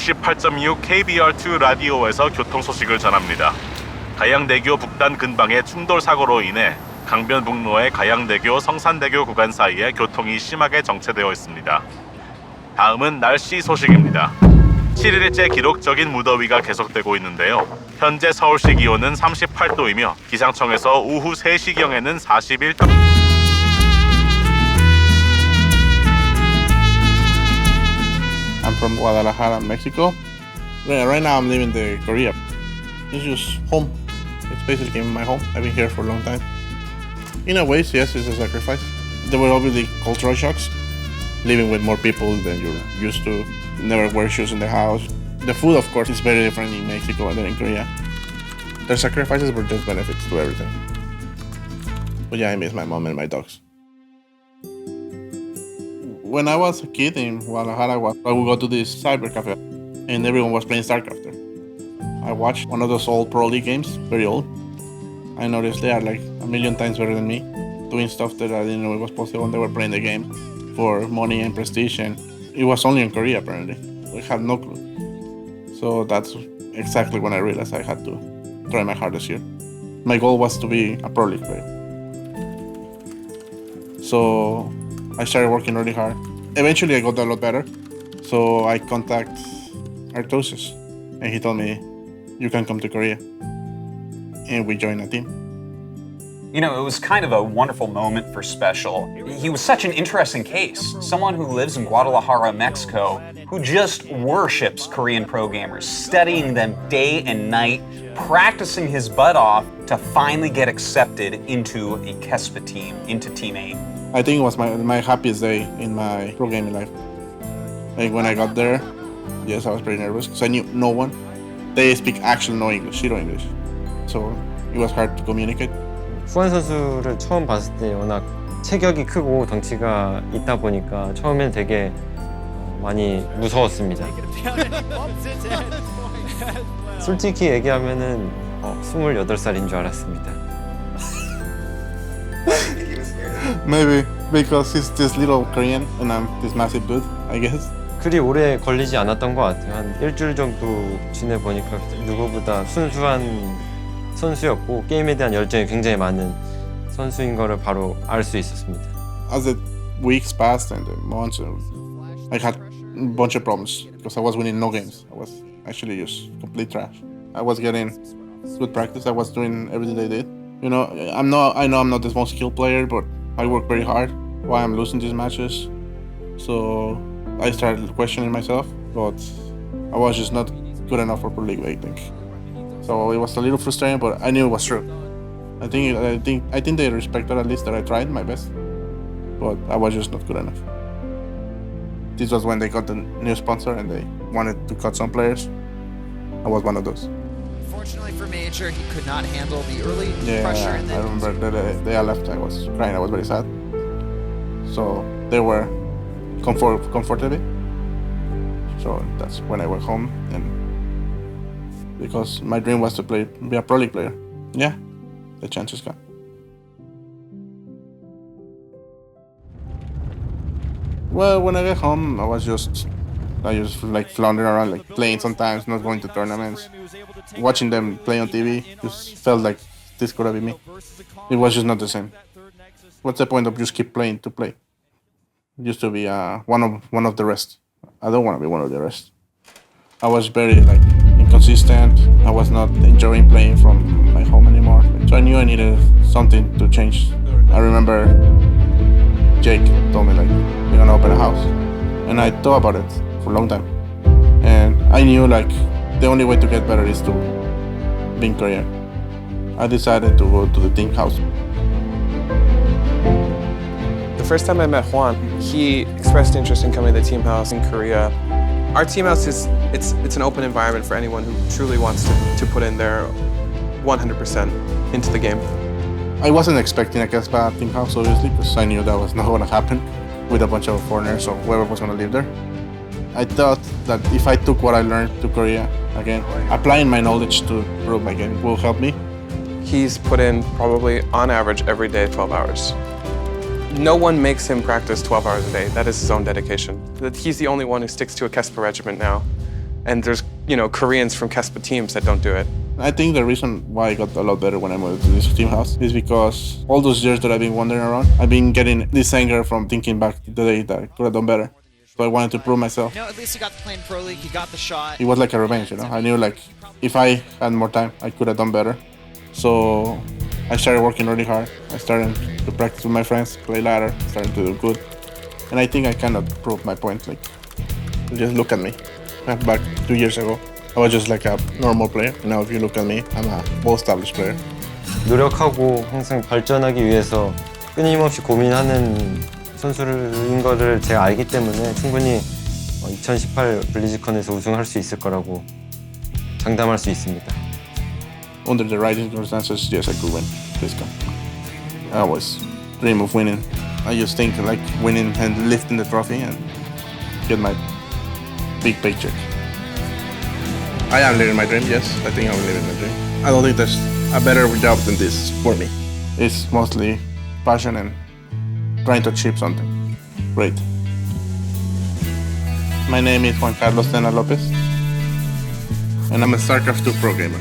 98.6 KBR2 라디오에서 교통 소식을 전합니다. 가양대교 북단 근방의 충돌 사고로 인해 강변북로의 가양대교 성산대교 구간 사이에 교통이 심하게 정체되어 있습니다. 다음은 날씨 소식입니다. 7일째 기록적인 무더위가 계속되고 있는데요. 현재 서울시 기온은 38도이며 기상청에서 오후 3시경에는 41도. I'm from Guadalajara, Mexico. Right now I'm living in Korea. It's just home. It's basically my home. I've been here for a long time. In a way, yes, it's a sacrifice. There were obviously cultural shocks. Living with more people than you're used to. Never wear shoes in the house. The food, of course, is very different in Mexico than in Korea. There's sacrifices, but there's benefits to everything. But yeah, I miss my mom and my dogs. When I was a kid in Guadalajara, I would go to this cyber cafe, and everyone was playing StarCraft there. I watched one of those old Pro League games, very old. I noticed they are like a million times better than me, doing stuff that I didn't know it was possible, and they were playing the game for money and prestige, and it was only in Korea apparently. We had no clue. So that's exactly when I realized I had to try my hardest here. My goal was to be a Pro League player. So I started working really hard. Eventually I got a lot better. So I contacted Artosis, and he told me, you can come to Korea. And we joined a team. You know, it was kind of a wonderful moment for SpeCial. He was such an interesting case. Someone who lives in Guadalajara, Mexico, who just worships Korean pro gamers, studying them day and night, practicing his butt off to finally get accepted into a KESPA team, into Team 8. I think it was my happiest day in my pro gaming life. Like when I got there, yes, I was pretty nervous because I knew no one. They speak actually no English, zero English. So it was hard to communicate. 후안 선수를 처음 봤을 때 워낙 체격이 크고 덩치가 있다 보니까 처음엔 되게 많이 무서웠습니다. 솔직히 얘기하면은 28살인 줄 알았습니다. Maybe because he's this little Korean and I'm this massive dude, I guess. 그리 오래 걸리지 않았던 것 같아요. 한 일주일 정도 지내보니까 누구보다 순수한 선수였고 게임에 대한 열정이 굉장히 많은 선수인 거를 바로 알 수 있었습니다. As the weeks passed and the months, I had a bunch of problems because I was winning no games. I was actually just complete trash. I was getting good practice. I was doing everything they did. You know, I know I'm not the most skilled player, but I work very hard. Why I'm losing these matches? So I started questioning myself, but I was just not good enough for Pro League, I think. So it was a little frustrating, but I knew it was true. I think they respected at least that I tried my best, but I was just not good enough. This was when they got the new sponsor and they wanted to cut some players. I was one of those. Unfortunately for Major, he could not handle the early pressure. Yeah, I remember the day I left, I was crying. I was very sad. So they were comforted me. So that's when I went home, and because my dream was to be a Pro League player. Yeah, the chances got. Well, when I got home, I just like floundering around, like playing sometimes, not going to tournaments. Watching them play on TV just felt like this could have been me. It was just not the same. What's the point of just keep playing to play? Just to be one of the rest. I don't want to be one of the rest. I was very inconsistent. I was not enjoying playing from my home anymore. So I knew I needed something to change. I remember Jake told me we're gonna open a house, and I thought about it for a long time. And I knew the only way to get better is to be in Korea. I decided to go to the team house. The first time I met Juan, he expressed interest in coming to the team house in Korea. Our team house it's an open environment for anyone who truly wants to put in their 100% into the game. I wasn't expecting a KESPA team house, obviously, because I knew that was not going to happen with a bunch of foreigners or whoever was going to live there. I thought that if I took what I learned to Korea, again, applying my knowledge to improve my game will help me. He's put in probably, on average, every day 12 hours. No one makes him practice 12 hours a day. That is his own dedication. He's the only one who sticks to a KESPA regimen now. And there's, you know, Koreans from KESPA teams that don't do it. I think the reason why I got a lot better when I moved to this team house is because all those years that I've been wandering around, I've been getting this anger from thinking back to the day that I could have done better. So I wanted to prove myself. You know, at least he got to play in Pro League. He got the shot. It was like a revenge, you know. I knew like if I had more time, I could have done better. So I started working really hard. I started to practice with my friends, play ladder, started to do good. And I think I kind of proved my point. Like, just look at me. Back 2 years ago, I was just like a normal player. Now if you look at me, I'm a well-established player. 노력하고 항상 발전하기 위해서 끊임없이 고민하는 선수인 거를 제가 알기 때문에 충분히 2018 블리즈컨에서 우승할 수 있을 거라고 장담할 수 있습니다. Under the right circumstances, yes, I could win BlizzCon. I always dream of winning. I just think like winning and lifting the trophy and get my big paycheck. I am living my dream, yes. I think I'm living my dream. I don't think there's a better job than this for me. It's mostly passion and trying to achieve something great. My name is Juan Carlos Tena Lopez, and I'm a StarCraft II pro gamer.